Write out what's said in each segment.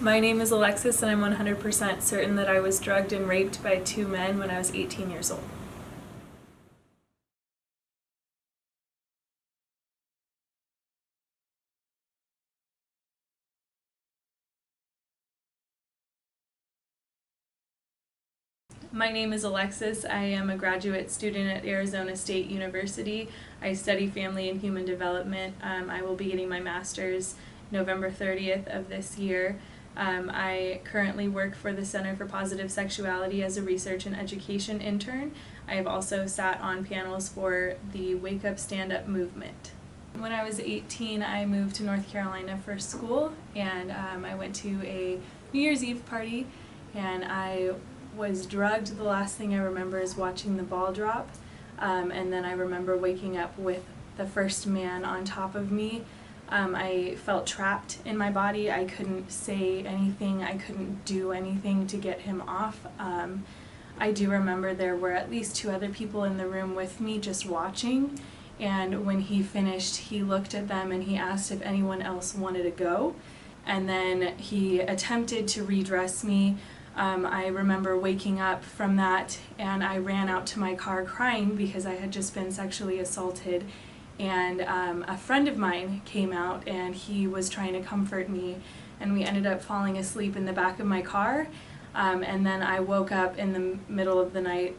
My name is Alexis, and I'm 100% certain that I was drugged and raped by 2 men when I was 18 years old. My name is Alexis. I am a graduate student at Arizona State University. I study family and human development. I will be getting my master's November 30th of this year. I currently work for the Center for Positive Sexuality as a research and education intern. I have also sat on panels for the Wake Up Stand Up movement. When I was 18, I moved to North Carolina for school, and I went to a New Year's Eve party, and I was drugged. The last thing I remember is watching the ball drop, and then I remember waking up with the first man on top of me. I felt trapped in my body. I couldn't say anything. I couldn't do anything to get him off. I do remember there were at least 2 other people in the room with me just watching, and when he finished, he looked at them and he asked if anyone else wanted to go, and then he attempted to redress me. I remember waking up from that, and I ran out to my car crying because I had just been sexually assaulted, and a friend of mine came out and he was trying to comfort me, and we ended up falling asleep in the back of my car, and then I woke up in the middle of the night,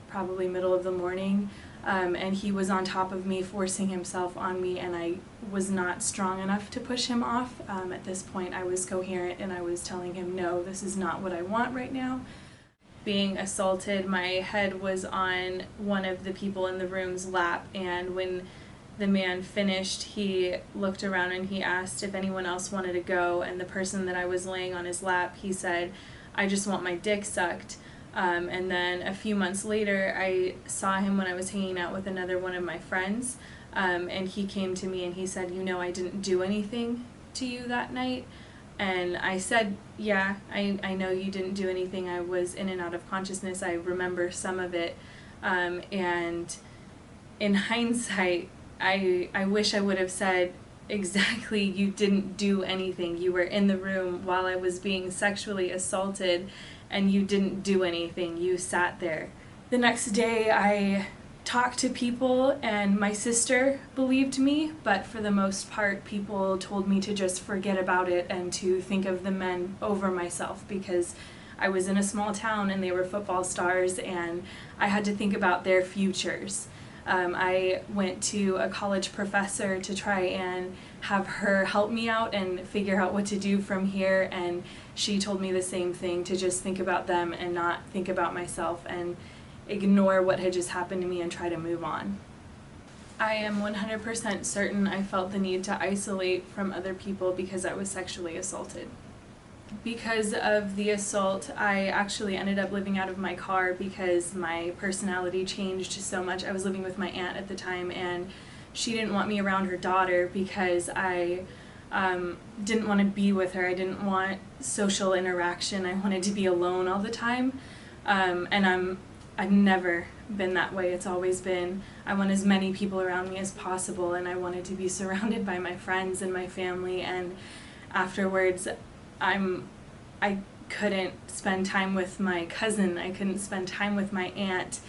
probably middle of the morning, and he was on top of me, forcing himself on me, and I was not strong enough to push him off. At this point I was coherent, and I was telling him, no, this is not what I want right now. Being assaulted, my head was on one of the people in the room's lap, and when the man finished, he looked around and he asked if anyone else wanted to go, and the person that I was laying on his lap, he said, I just want my dick sucked. And then a few months later, I saw him when I was hanging out with another one of my friends, and he came to me and he said, you know, I didn't do anything to you that night. And I said, yeah, I know you didn't do anything. I was in and out of consciousness. I remember some of it. And in hindsight, I wish I would have said, exactly, you didn't do anything. You were in the room while I was being sexually assaulted, and you didn't do anything. You sat there. The next day I talked to people, and my sister believed me, but for the most part people told me to just forget about it and to think of the men over myself, because I was in a small town and they were football stars and I had to think about their futures. I went to a college professor to try and have her help me out and figure out what to do from here, and she told me the same thing, to just think about them and not think about myself and ignore what had just happened to me and try to move on. I am 100% certain I felt the need to isolate from other people because I was sexually assaulted. Because of the assault, I actually ended up living out of my car because my personality changed so much. I was living with my aunt at the time, and she didn't want me around her daughter because I didn't want to be with her. I didn't want social interaction. I wanted to be alone all the time, and I've never been that way. It's always been, I want as many people around me as possible, and I wanted to be surrounded by my friends and my family, and afterwards I couldn't spend time with my cousin, I couldn't spend time with my aunt,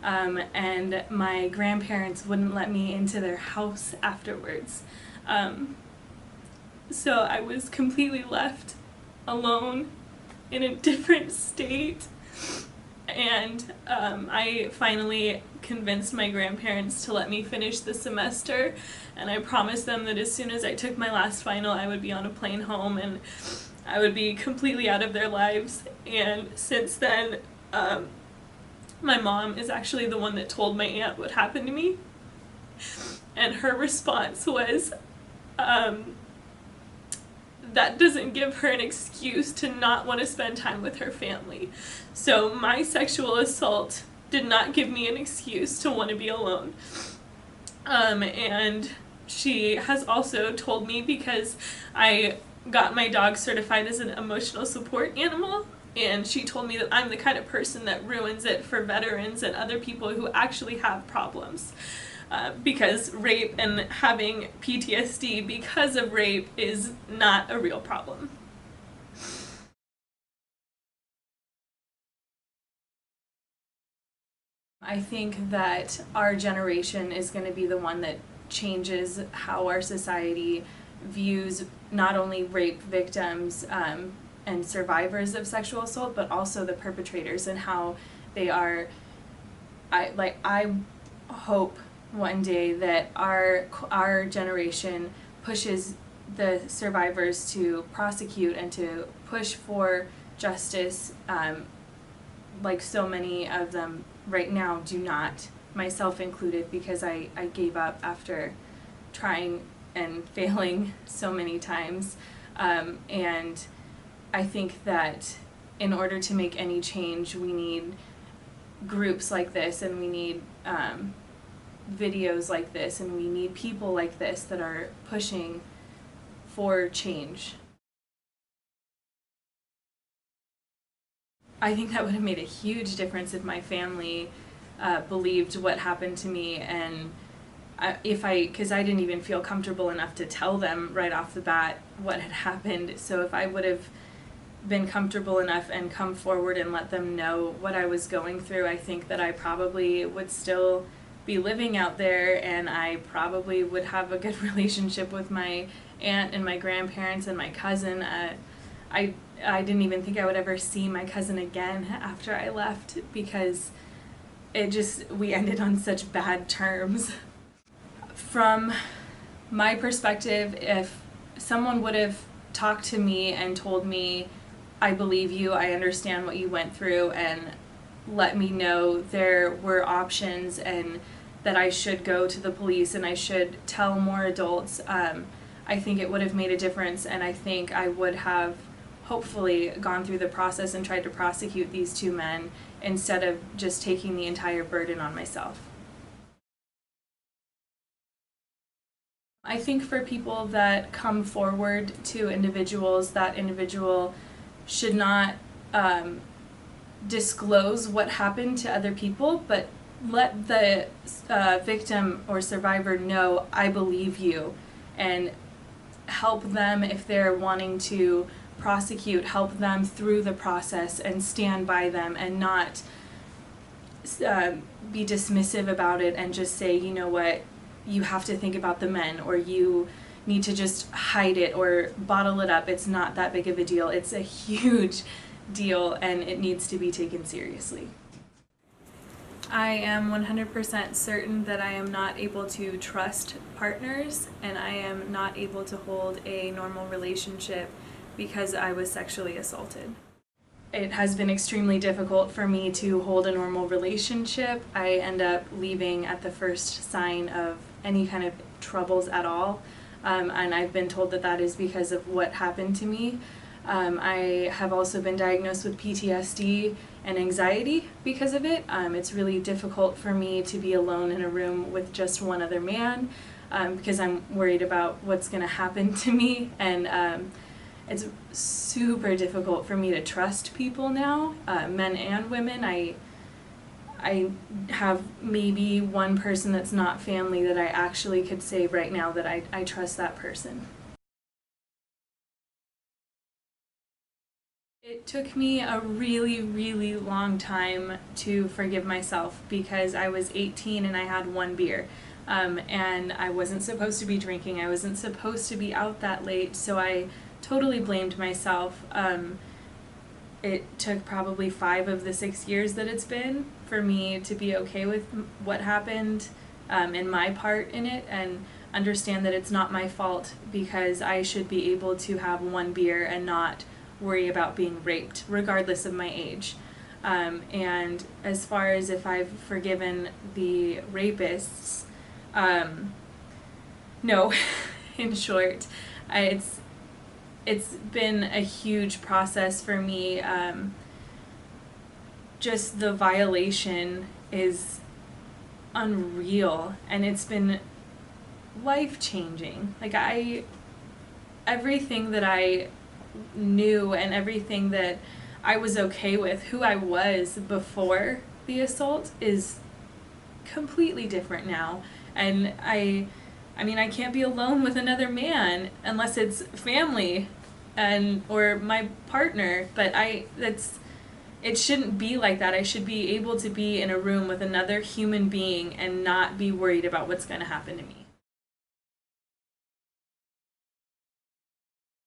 and my grandparents wouldn't let me into their house afterwards. So I was completely left alone in a different state, and I finally convinced my grandparents to let me finish the semester, and I promised them that as soon as I took my last final I would be on a plane home and I would be completely out of their lives. And since then, my mom is actually the one that told my aunt what happened to me, and her response was, that doesn't give her an excuse to not want to spend time with her family. So my sexual assault did not give me an excuse to want to be alone. And she has also told me, because I got my dog certified as an emotional support animal, and she told me that I'm the kind of person that ruins it for veterans and other people who actually have problems. Because rape and having PTSD because of rape is not a real problem. I think that our generation is going to be the one that changes how our society views not only rape victims and survivors of sexual assault, but also the perpetrators and how they are. I hope one day that our generation pushes the survivors to prosecute and to push for justice, like so many of them right now do not, myself included, because I gave up after trying and failing so many times. And I think that in order to make any change, we need groups like this, and we need videos like this, and we need people like this that are pushing for change. I think that would have made a huge difference if my family believed what happened to me, and because I didn't even feel comfortable enough to tell them right off the bat what had happened. So if I would have been comfortable enough and come forward and let them know what I was going through, I think that I probably would still be living out there, and I probably would have a good relationship with my aunt and my grandparents and my cousin. I didn't even think I would ever see my cousin again after I left, because we ended on such bad terms. From my perspective, if someone would have talked to me and told me, I believe you, I understand what you went through, and let me know there were options and that I should go to the police and I should tell more adults, I think it would have made a difference, and I think I would have hopefully gone through the process and tried to prosecute these two men instead of just taking the entire burden on myself. I think for people that come forward to individuals, that individual should not disclose what happened to other people, but let the victim or survivor know, I believe you, and help them if they're wanting to prosecute, help them through the process and stand by them, and not be dismissive about it and just say, you know what, you have to think about the men, or you need to just hide it or bottle it up. It's not that big of a deal. It's a huge deal, and it needs to be taken seriously. I am 100% certain that I am not able to trust partners, and I am not able to hold a normal relationship because I was sexually assaulted. It has been extremely difficult for me to hold a normal relationship. I end up leaving at the first sign of any kind of troubles at all, and I've been told that that is because of what happened to me. I have also been diagnosed with PTSD and anxiety because of it. It's really difficult for me to be alone in a room with just one other man, because I'm worried about what's going to happen to me, and it's super difficult for me to trust people now, men and women. I have maybe one person that's not family that I actually could say right now that I trust that person. It took me a really, really long time to forgive myself, because I was 18 and I had one beer. And I wasn't supposed to be drinking. I wasn't supposed to be out that late, so I totally blamed myself. It took probably 5 of the 6 years that it's been for me to be okay with what happened and my part in it, and understand that it's not my fault, because I should be able to have one beer and not worry about being raped, regardless of my age. And as far as if I've forgiven the rapists, no, in short. It's been a huge process for me. Just the violation is unreal, and it's been life-changing. Like, everything that I knew and everything that I was okay with, who I was before the assault, is completely different now. And I mean, I can't be alone with another man unless it's family or my partner, but it shouldn't be like that. I should be able to be in a room with another human being and not be worried about what's going to happen to me.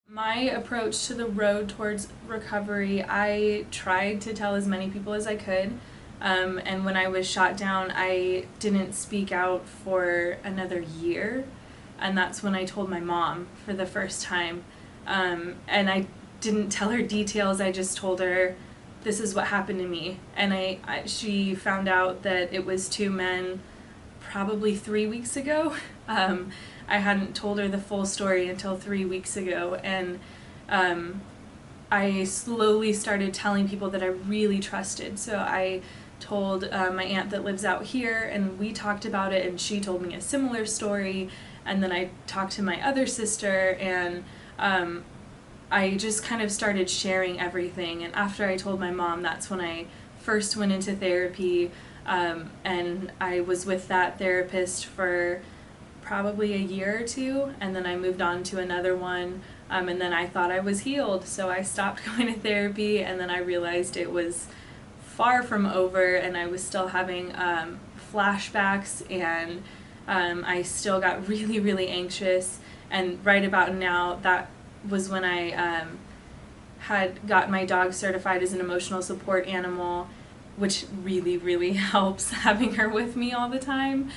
My approach to the road towards recovery, I tried to tell as many people as I could. And when I was shot down, I didn't speak out for another year. And that's when I told my mom for the first time. And I didn't tell her details. I just told her, this is what happened to me. And she found out that it was two men probably 3 weeks ago. I hadn't told her the full story until 3 weeks ago, and I slowly started telling people that I really trusted. So I told my aunt that lives out here, and we talked about it, and she told me a similar story, and then I talked to my other sister, and I just kind of started sharing everything. And after I told my mom, that's when I first went into therapy, and I was with that therapist for probably a year or two, and then I moved on to another one, and then I thought I was healed, so I stopped going to therapy, and then I realized it was far from over, and I was still having flashbacks, and I still got really, really anxious. And right about now, that was when I had got my dog certified as an emotional support animal, which really, really helps having her with me all the time.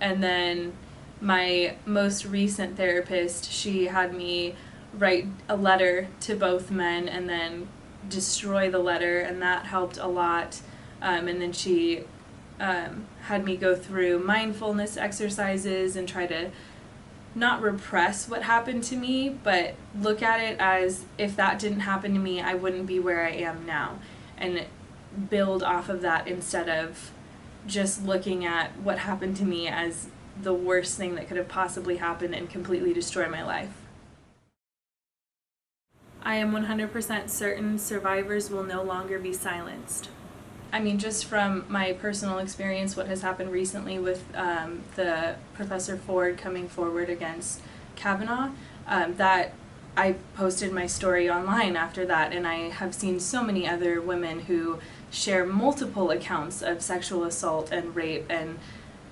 And then my most recent therapist, she had me write a letter to both men and then destroy the letter, and that helped a lot. And then she had me go through mindfulness exercises and try to not repress what happened to me, but look at it as, if that didn't happen to me, I wouldn't be where I am now, and build off of that instead of just looking at what happened to me as the worst thing that could have possibly happened and completely destroy my life. I am 100% certain survivors will no longer be silenced. I mean, just from my personal experience, what has happened recently with the Professor Ford coming forward against Kavanaugh, that I posted my story online after that, and I have seen so many other women who share multiple accounts of sexual assault and rape and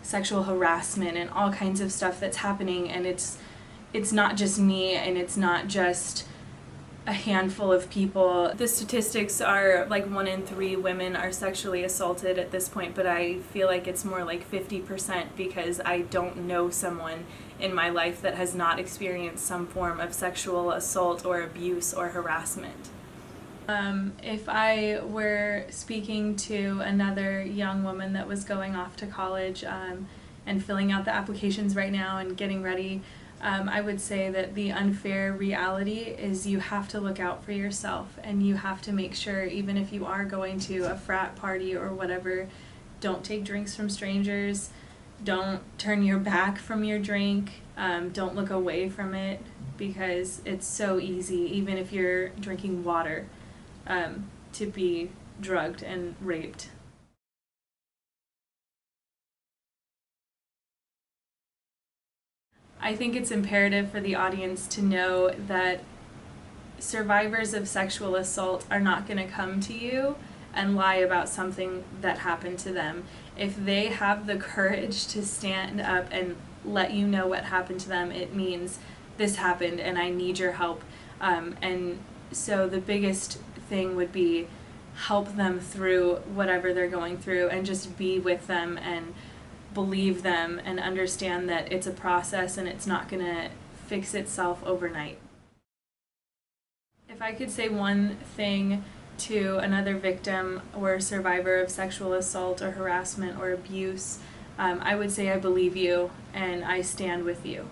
sexual harassment and all kinds of stuff that's happening, and it's not just me, and it's not just a handful of people. The statistics are like 1 in 3 women are sexually assaulted at this point, but I feel like it's more like 50% because I don't know someone in my life that has not experienced some form of sexual assault or abuse or harassment. If I were speaking to another young woman that was going off to college and filling out the applications right now and getting ready, I would say that the unfair reality is you have to look out for yourself, and you have to make sure, even if you are going to a frat party or whatever, don't take drinks from strangers, don't turn your back from your drink, don't look away from it, because it's so easy, even if you're drinking water, to be drugged and raped. I think it's imperative for the audience to know that survivors of sexual assault are not going to come to you and lie about something that happened to them. If they have the courage to stand up and let you know what happened to them, it means this happened and I need your help. And so the biggest thing would be help them through whatever they're going through, and just be with them and believe them and understand that it's a process and it's not going to fix itself overnight. If I could say one thing to another victim or survivor of sexual assault or harassment or abuse, I would say I believe you and I stand with you.